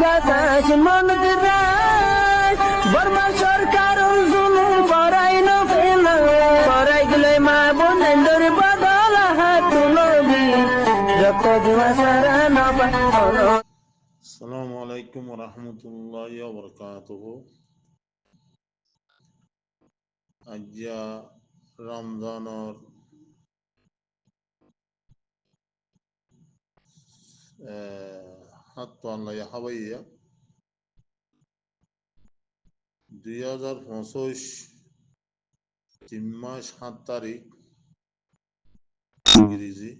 বাতাস মন দিদার বর্মা সরকার জুলুম করাইল ফেলা করাই গেলে মা বোনের বদল হাত নবী যত দিবা সারা নবা। আসসালামু আলাইকুম ওয়া রাহমাতুল্লাহি ওয়া বারাকাতুহু। আজ্জা রমজানর হাত্তো আল্লাহ হাবাইয়া 2025 3 মাস 7 তারিখ ইংরেজি।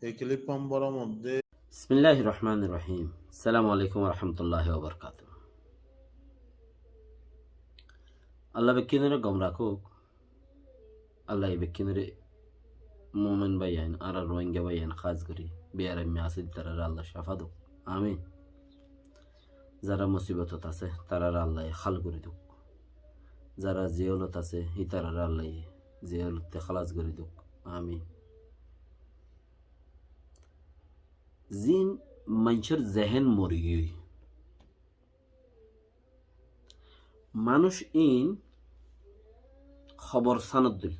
এই ক্লিপ নম্বরের মধ্যে বিসমিল্লাহির রহমানির রহিম। আসসালামু আলাইকুম ওয়া রাহমাতুল্লাহি ওয়া বারাকাতুহু। আল্লাহ বেকিনরে গম রাখুক, আল্লাহ বেকিনরে মোমেন ভাইয়ান আর রোহিঙ্গা ভাইয়ান খাস করি বেয়ারাম্য আছে তারা আল্লাহ শাফা দুক, আমিন। যারা মুসিবতত আছে তারা আল্লাহ খাল করে দুক, যারা জিয়লত আছে হি তারা আল্লাহ জিয়লতে খালাস করে দুক, আমিন। জিন মানুষের জেহেন মরি গই, মানুষ ইন খবর সানত দিল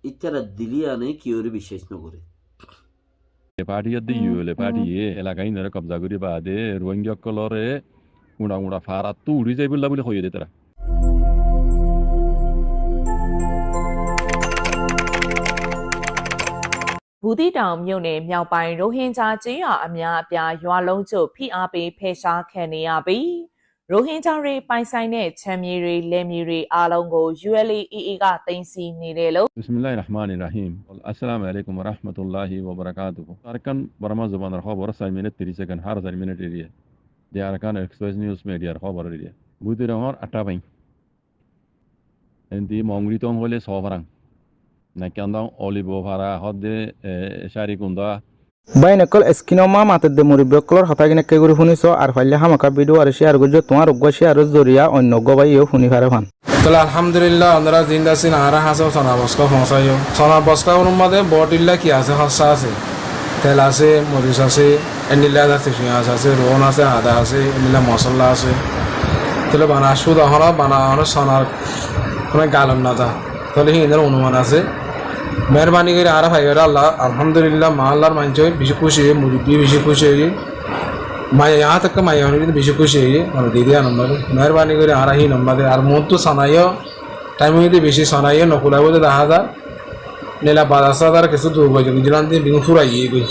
ইতারা দিলিয়া নেই কি ওরে বিশ্বাস নকরে। পার্টিয়াতে ইউলে পার্টিয়ে এলাকায় নরে কবজা করি বাদে রোহিঙ্গা কলরে উড়া উড়া ফারাত তো উড়ি যাই বললা বলে কইয়ে দে তারা।ဘူးတီတောင်မြို့နယ်မြောက်ပိုင်းရိုဟင်ဂျာကျေးရွာအများအပြားရွာလုံးကျုပ်ဖိအားပေးဖယ်ရှားခံနေရပြီးရိုဟင်ဂျာတွေပိုင်ဆိုင်တဲ့ခြံမြေတွေလယ်မြေတွေအားလုံးကို ULAEA ကသိမ်းဆည်းနေတယ်လို့ বিসমিল্লাহির রহমানির রহিম। আসসালামু আলাইকুম ওয়া রাহমাতুল্লাহি ওয়া বারাকাতুহু। আরকান বর্মা জবানের খবর 7 মিনিট 30 সেকেন্ড হার 10 মিনিট এরিয়া দে আরকান এক্সপ্রেস নিউজ মিডিয়ার খবর এরিয়া বুতি রঙর 8 বাইন এন্দি মংরি তং হলে সবরাং নাকান্দাং অলিভো ভাড়া হদে শারি কুন্দা বাইনকল স্কিনোমা মাতদে মুরিব্বকলর হতাগিনে কেগুরি শুনিছ আর হইলে হামাকা ভিডিও আর শেয়ার করজ তোমার উগ্র শেয়ার জরিয়া অন্য গবাইও শুনি পারে ভান। তাহলে আলহামদুলিল্লাহ আমরা জিন্দা আছি আরা হাসো সোনা বস্কা পৌঁছাইও সোনা বস্কা ওর মধ্যে বটিল্লা কি আছে হসা আছে তেল আছে মরিচ আছে এনিলা আছে পেঁয়াজ আছে রোহন আছে আদা আছে এনিলা মশলা আছে তাহলে বানা সুদ হন বানা হন সোনার কোনো গালন না তা তাহলে হিন্দের অনুমান আছে। মেহরবানি করে আরা ভাই আল্লাহ আলহামদুলিল্লাহ মা আল্লাহর মানছে বেশি খুশি মুরব্বী বেশি খুশি হয়ে माया यहाँ तक का माया होने की बेशक खुशी है और दे दिया नंबर मेहरबानी करे आ रही नंबर दे और मोद तो सनाइयो टाइम हुई थी बेशी सनाइयो नकुला वो तो 10,000 नेला 12,000 किसी 2 बजे गुजरात में बिंग फुराई है कोई